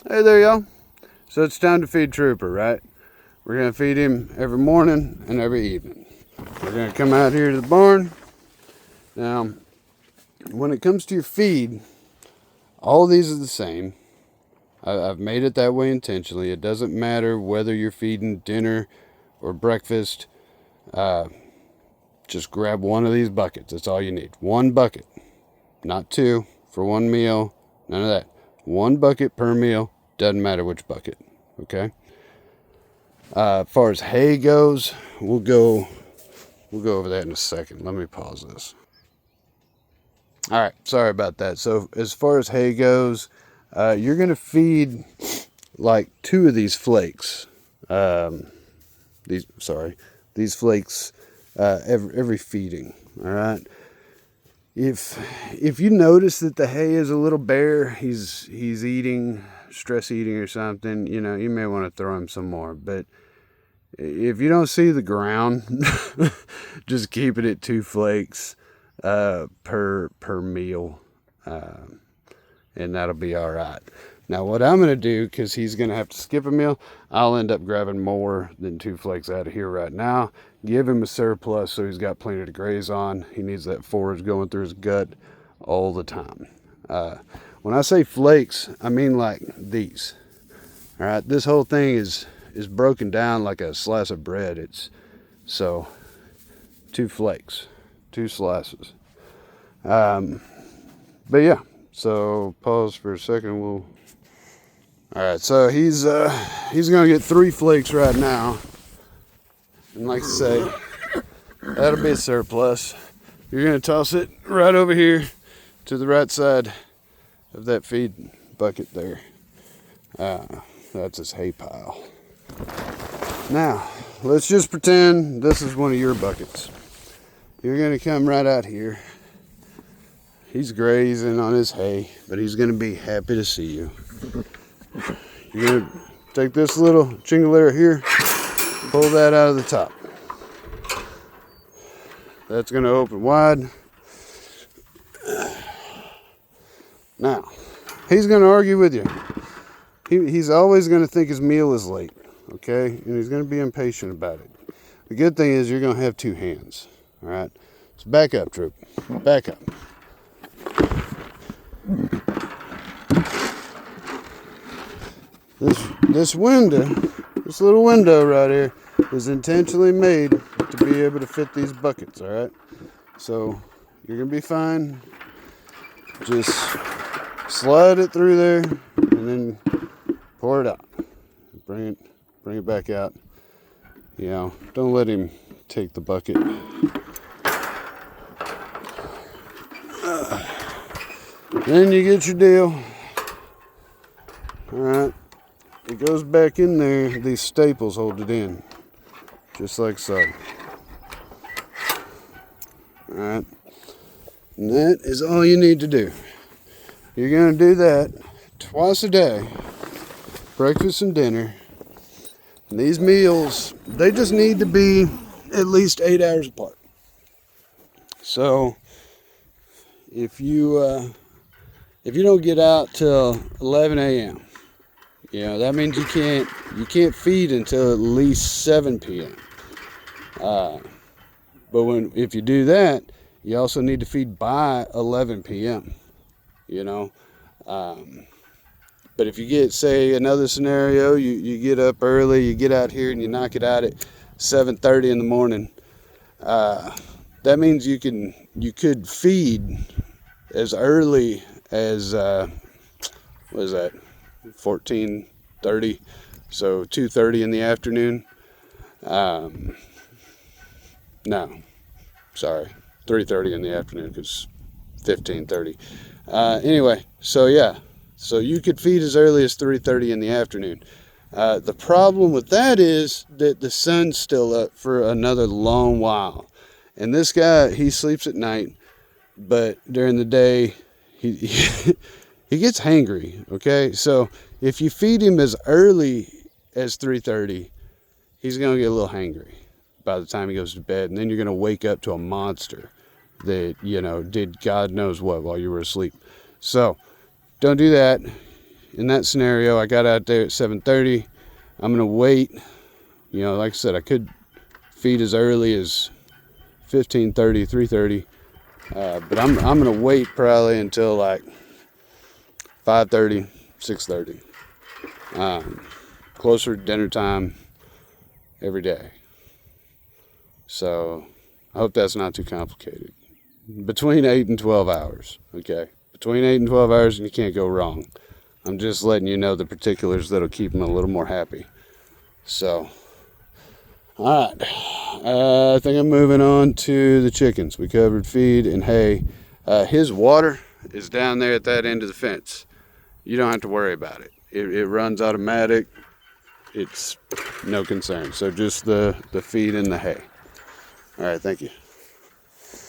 Hey there, y'all. So it's time to feed Trooper, right? We're going to feed him every morning and every evening. We're going to come out here to the barn. Now, when it comes to your feed, all these are the same. I've made it that way intentionally. It doesn't matter whether you're feeding dinner or breakfast. Just grab one of these buckets. That's all you need. One bucket, not two for one meal. None of that. One bucket per meal. Doesn't matter which bucket. Okay. As far as hay goes, we'll go over that in a second. Let me pause this. All right. Sorry about that. So as far as hay goes, you're gonna feed like two of these flakes. These flakes every feeding. All right. If you notice that the hay is a little bare, he's eating, stress eating or something, you may want to throw him some more. But if you don't see the ground, just keep it at 2 flakes per meal, and that'll be all right. Now, what I'm going to do, because he's going to have to skip a meal, I'll end up grabbing more than 2 flakes out of here right now. Give him a surplus so he's got plenty to graze on. He needs that forage going through his gut all the time. When I say flakes, I mean like these. All right, this whole thing is broken down like a slice of bread. So 2 flakes, 2 slices. But yeah, so pause for a second. All right, so he's gonna get 3 flakes right now, and like I say, that'll be a surplus. You're gonna toss it right over here to the right side of that feed bucket there. That's his hay pile. Now, let's just pretend this is one of your buckets. You're gonna come right out here. He's grazing on his hay, but he's gonna be happy to see you. You're going to take this little chingalair here, pull that out of the top. That's going to open wide. Now, he's going to argue with you. He's always going to think his meal is late, okay? And he's going to be impatient about it. The good thing is you're going to have 2 hands, all right? So back up, Troop. Back up. This window, this little window right here, is intentionally made to be able to fit these buckets, all right? So you're going to be fine. Just slide it through there and then pour it out. Bring it back out. Don't let him take the bucket. Then you get your deal. All right. It goes back in there. These staples hold it in, just like so. All right. And that is all you need to do. You're going to do that twice a day, breakfast and dinner. And these meals, they just need to be at least 8 hours apart. So if you don't get out till 11 a.m., that means you can't feed until at least 7 p.m. But if you do that, you also need to feed by 11 p.m. But if you get, say, another scenario, you get up early, you get out here and you knock it out at 7:30 in the morning, that means you could feed as early as what is that? 14:30, so 2:30 in the afternoon. No, sorry, 3:30 in the afternoon, because 15:30. Anyway, so yeah, so you could feed as early as 3:30 in the afternoon. The problem with that is that the sun's still up for another long while, and this guy, he sleeps at night, but during the day he he gets hangry. Okay, so if you feed him as early as 3:30, he's gonna get a little hangry by the time he goes to bed, and then you're gonna wake up to a monster that did God knows what while you were asleep. So don't do that. in that scenario, I got out there at 7:30. I'm gonna wait. You know, like I said, I could feed as early as 15:30, 3:30, but I'm gonna wait probably until like 5:30, 6:30, closer to dinner time every day. So I hope that's not too complicated. Between 8 and 12 hours, okay? Between 8 and 12 hours, and you can't go wrong. I'm just letting you know the particulars that'll keep them a little more happy. So, all right. I think I'm moving on to the chickens. We covered feed and hay. His water is down there at that end of the fence. You don't have to worry about it. It runs automatic. It's no concern. So just the feed and the hay. All right, thank you.